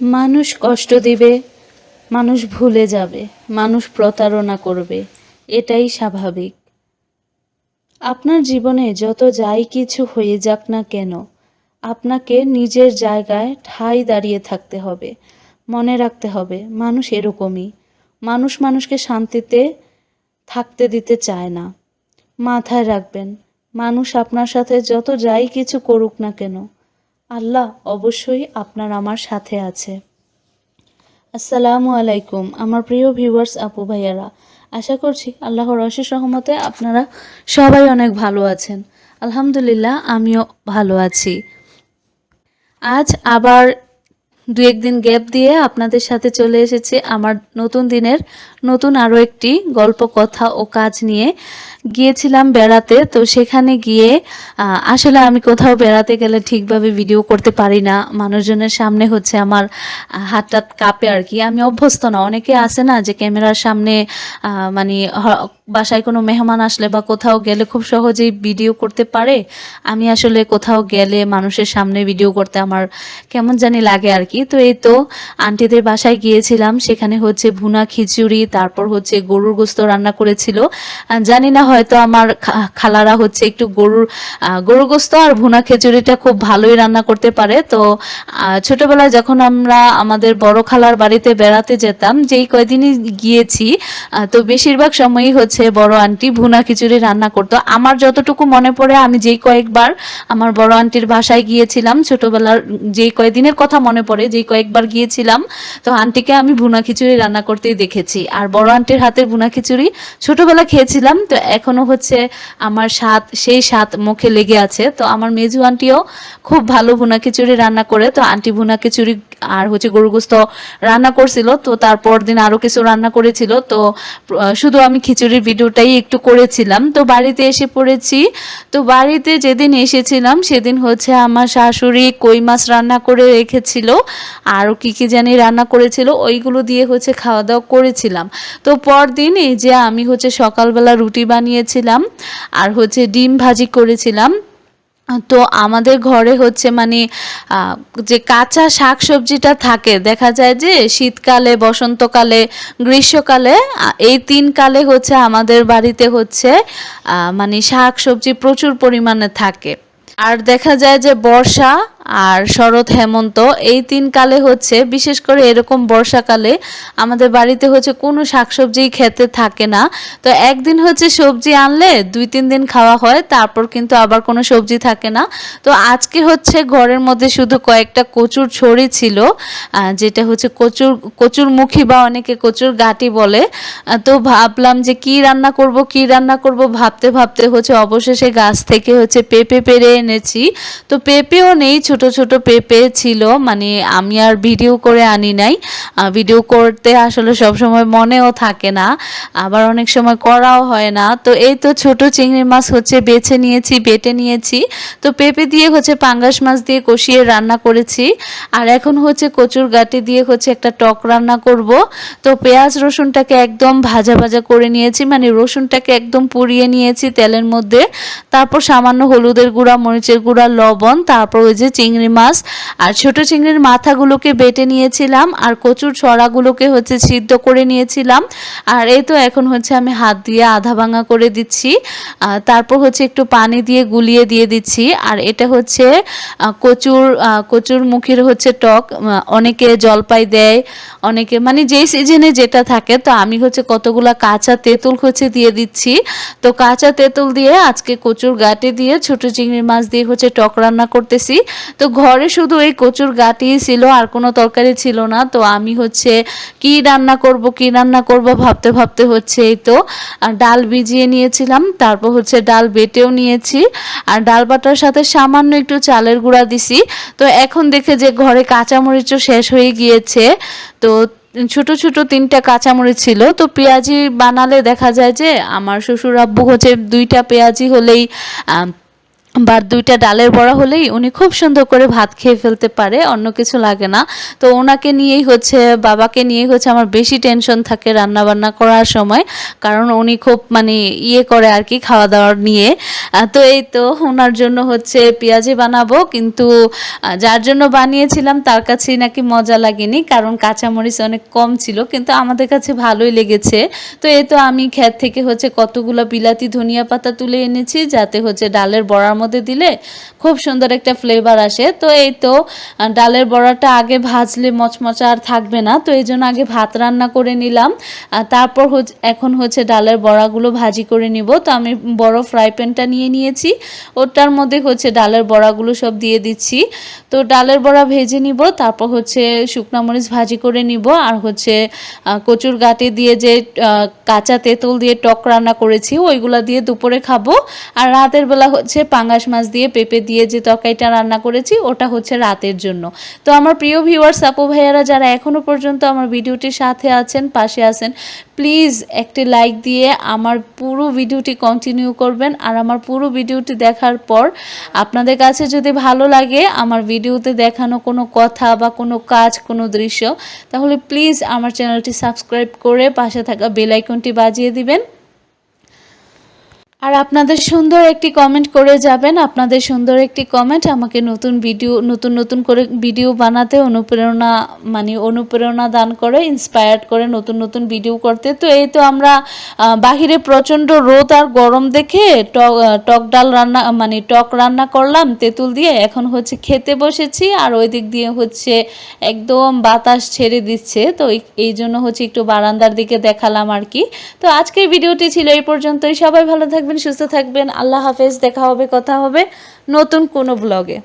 মানুষ কষ্ট দিবে, মানুষ ভুলে যাবে, মানুষ প্রতারণা করবে, এটাই স্বাভাবিক। আপনার জীবনে যত যাই কিছু হয়ে যাক না কেন, আপনাকে নিজের জায়গায় ঠাঁই দাঁড়িয়ে থাকতে হবে। মনে রাখতে হবে মানুষ এরকমই। মানুষ মানুষকে শান্তিতে থাকতে দিতে চায় না। মাথায় রাখবেন, মানুষ আপনার সাথে যত যাই কিছু করুক না কেন, আল্লাহ অবশ্যই আপনার আমার সাথে আছে। আসসালামু আলাইকুম আমার প্রিয় ভিউয়ার্স আপু ভাইয়ারা, আশা করছি আল্লাহর অশেষ রহমতে আপনারা সবাই অনেক ভালো আছেন। আলহামদুলিল্লাহ আমিও ভালো আছি। আজ আবার দু একদিন গ্যাপ দিয়ে আপনাদের সাথে চলে এসেছি আমার নতুন দিনের নতুন আরও একটি গল্প, কথা ও কাজ নিয়ে। গিয়েছিলাম বেড়াতে, তো সেখানে গিয়ে আসলে আমি কোথাও বেড়াতে গেলে ঠিকভাবে ভিডিও করতে পারি না, মানুষজনের সামনে হচ্ছে আমার হাতটা কাঁপে আর কি। আমি অভ্যস্ত না, অনেকে আছে না যে ক্যামেরার সামনে মানে বাসায় কোনো মেহমান আসলে বা কোথাও গেলে খুব সহজেই ভিডিও করতে পারে। আমি আসলে কোথাও গেলে মানুষের সামনে ভিডিও করতে আমার কেমন জানি লাগে আর কি। তো এই তো আন্টিদের বাসায় গিয়েছিলাম, সেখানে হচ্ছে ভুনা খিচুড়ি, তারপর হচ্ছে গরুর গোস্ত রান্না করেছিল। জানি না হয়তো আমার খালারা হচ্ছে একটু গরুর গোস্ত আর ভুনা খিচুড়িটা খুব ভালোই রান্না করতে পারে। তো ছোটবেলায় যখন আমরা আমাদের বড় খালার বাড়িতে বেড়াতে যেতাম, যেই কয়দিনই গিয়েছি, তো বেশিরভাগ সময়ই হচ্ছে বড় আন্টি ভুনা খিচুড়ি রান্না করতো। আমার যতটুকু মনে পড়ে, আমি যেই কয়েকবার আমার বড় আন্টির বাসায় গিয়েছিলাম ছোটবেলার, যেই কয়েকদিনের কথা মনে পড়ে, যেই কয়েকবার গিয়েছিলাম, তো আন্টিকে আমি ভুনা খিচুড়ি রান্না করতেই দেখেছি। আর বড় আন্টির হাতের ভুনা খিচুড়ি ছোটবেলা খেয়েছিলাম, তো এখনো হচ্ছে আমার সেই স্বাদ মুখে লেগে আছে। তো আমার মেজু আন্টিও খুব ভালো ভুনা খিচুড়ি রান্না করে, তো আন্টি ভুনা খিচুড়ি আর হচ্ছে গরু গোস্ত রান্না করছিল। তো তারপর দিন আরো কিছু রান্না করেছিল, তো শুধু আমি খিচুড়ির ভিডিওটাই একটু করেছিলাম। তো বাড়িতে এসে পড়েছি। তো বাড়িতে যেদিন এসেছিলাম সেদিন হচ্ছে আমার শাশুড়ি কই মাছ রান্না করে রেখেছিল, আর কি কি জানি রান্না করেছিল, ওইগুলো দিয়ে হচ্ছে খাওয়া দাওয়া করেছিলাম। তো পরদিন এই যে আমি হচ্ছে সকালবেলা রুটি বানিয়েছিলাম আর হচ্ছে ডিম ভাজি করেছিলাম। তো আমাদের ঘরে হচ্ছে মানে যে কাঁচা শাক সবজিটা থাকে, দেখা যায় যে শীতকালে, বসন্তকালে, গ্রীষ্মকালে, এই 3 কালে হচ্ছে আমাদের বাড়িতে হচ্ছে মানে শাক সবজি প্রচুর পরিমাণে থাকে। আর দেখা যায় যে বর্ষা আর শরৎ, হেমন্ত, এই 3 কালে হচ্ছে, বিশেষ করে এরকম বর্ষাকালে আমাদের বাড়িতে হচ্ছে কোনো শাকসবজি খেতে থাকে না। তো একদিন হচ্ছে সবজি আনলে 2-3 দিন খাওয়া হয়, তারপর কিন্তু আবার কোনো সবজি থাকে না। তো আজকে হচ্ছে ঘরের মধ্যে শুধু কয়েকটা কচুর ছড়ি ছিল, যেটা হচ্ছে কচুরমুখী বা অনেকে কচুর গাঁটি বলে। তো ভাবলাম যে কি রান্না করব ভাবতে ভাবতে হচ্ছে অবশেষে গাছ থেকে হচ্ছে পেঁপে পেড়ে এনেছি। তো পেঁপেও নেই, ছোট ছোট পেঁপে ছিল, মানে আমি আর ভিডিও করে আনি নাই। ভিডিও করতে আসলে সবসময় মনেও থাকে না, আবার অনেক সময় করাও হয় না। তো এই তো ছোট চিংড়ি মাছ হচ্ছে বেটে নিয়েছি। তো পেঁপে দিয়ে হচ্ছে পাঙ্গাস মাছ দিয়ে কষিয়ে রান্না করেছি। আর এখন হচ্ছে কচুর গাঁটি দিয়ে হচ্ছে একটা টক রান্না করব। তো পেঁয়াজ রসুনটাকে একদম ভাজা ভাজা করে নিয়েছি, মানে রসুনটাকে একদম পুড়িয়ে নিয়েছি তেলের মধ্যে। তারপর সামান্য হলুদের গুঁড়া, মরিচের গুঁড়া, লবণ, তারপর ওই যে চিংড়ি মাছ আর ছোট চিংড়ির মাথাগুলোকে বেটে নিয়েছিলাম, আর কচুর ছড়াগুলোকে হচ্ছে সিদ্ধ করে নিয়েছিলাম। আর এই তো এখন হচ্ছে আমি হাত দিয়ে আধা ভাঙা করে দিচ্ছি, তারপর হচ্ছে একটু পানি দিয়ে গুলিয়ে দিয়ে দিচ্ছি। আর এটা হচ্ছে কচুর মুখের হচ্ছে টক, অনেকে জলপাই দেয়, অনেকে মানে যেই সিজনে যেটা থাকে। তো আমি হচ্ছে কতগুলা কাঁচা তেঁতুল হচ্ছে দিয়ে দিচ্ছি। তো কাঁচা তেঁতুল দিয়ে আজকে কচুর গাঁটি দিয়ে ছোট চিংড়ি মাছ দিয়ে হচ্ছে টক রান্না করতেছি। তো ঘরে শুধু এই কচুর গাঁটি ছিল, আর কোনো তরকারি ছিল না। তো আমি হচ্ছে কি রান্না করব ভাবতে ভাবতে হচ্ছে এই তো ডাল ভিজিয়ে নিয়েছিলাম, তারপর হচ্ছে ডাল বেটেও নিয়েছি, আর ডাল বাটার সাথে সামান্য একটু চালের গুঁড়া দিছি। তো এখন দেখে যে ঘরে কাঁচামরিচও শেষ হয়ে গিয়েছে, তো ছোট ছোট 3টা কাঁচামরিচ ছিল। তো পেঁয়াজি বানালে দেখা যায় যে আমার শ্বশুর আব্বু হচ্ছে 2টা পেঁয়াজি হলেই বা 2টা ডালের বড়া হলেই উনি খুব সুন্দর করে ভাত খেয়ে ফেলতে পারে, অন্য কিছু লাগে না। তো ওনাকে নিয়েই হচ্ছে, বাবাকে নিয়েই হচ্ছে আমার বেশি টেনশন থাকে রান্না বান্না করার সময়, কারণ উনি খুব মানে ইয়ে করে আর কি খাওয়া দাওয়ার নিয়ে। তো এই তো ওনার জন্য হচ্ছে পেঁয়াজি বানাবো, কিন্তু যার জন্য বানিয়েছিলাম তার কাছেই নাকি মজা লাগেনি, কারণ কাঁচামরিচ অনেক কম ছিল, কিন্তু আমাদের কাছে ভালোই লেগেছে। তো এই তো আমি ক্ষেত থেকে হচ্ছে কতগুলো বিলাতি ধনিয়া পাতা তুলে এনেছি, যাতে হচ্ছে ডালের বড়ার মধ্যে দিলে খুব সুন্দর একটা ফ্লেভার আসে। তো এই তো ডালের বড়াটা আগে ভাজলে মচমচা আর থাকবে না, তো এই জন্য আগে ভাত রান্না করে নিলাম। তারপর এখন হচ্ছে ডালের বড়াগুলো ভাজি করে নিব। তো আমি বড় ফ্রাই প্যানটা নিয়ে নিয়েছি, ওটার মধ্যে হচ্ছে ডালের বড়াগুলো সব দিয়ে দিচ্ছি। তো ডালের বড়া ভেজে নিব, তারপর হচ্ছে শুকনা মরিচ ভাজি করে নিব, আর হচ্ছে কচুর গাঁটি দিয়ে যে কাঁচা তেঁতুল দিয়ে টক রান্না করেছি ওইগুলো দিয়ে দুপুরে খাবো। আর রাতের বেলা হচ্ছে পাঙ্গাস মাছ দিয়ে পেঁপে দিয়ে যে তরকারিটা রান্না করেছি ওটা হচ্ছে রাতের জন্য। তো আমার প্রিয় ভিউয়ার্স, আপু ভাইয়ারা যারা এখনও পর্যন্ত আমার ভিডিওটির সাথে আছেন, পাশে আছেন, প্লিজ একটি লাইক দিয়ে আমার পুরো ভিডিওটি কন্টিনিউ করবেন। আর আমার পুরো ভিডিওটি দেখার পর আপনাদের কাছে যদি ভালো লাগে আমার ভিডিওতে দেখানো কোনো কথা বা কোনো কাজ, কোনো দৃশ্য, তাহলে প্লিজ আমার চ্যানেলটি সাবস্ক্রাইব করে পাশে থাকা বেল আইকনটি বাজিয়ে দিবেন। আর আপনাদের সুন্দর একটি কমেন্ট করে যাবেন। আপনাদের সুন্দর একটি কমেন্ট আমাকে নতুন করে ভিডিও বানাতে অনুপ্রেরণা দান করে, ইন্সপায়ার্ড করে নতুন ভিডিও করতে। তো এই তো আমরা বাহিরে প্রচণ্ড রোদ আর গরম দেখে টক রান্না করলাম তেঁতুল দিয়ে, এখন হচ্ছে খেতে বসেছি। আর ওই দিক দিয়ে হচ্ছে একদম বাতাস ছেড়ে দিচ্ছে, তো এই জন্য হচ্ছে একটু বারান্দার দিকে দেখালাম আর কি। তো আজকের ভিডিওটি ছিল এই পর্যন্তই। সবাই ভালো থাকবেন, সুস্থ থাকবেন। আল্লাহ হাফেজ। দেখা হবে, কথা হবে নতুন কোনো ব্লগে।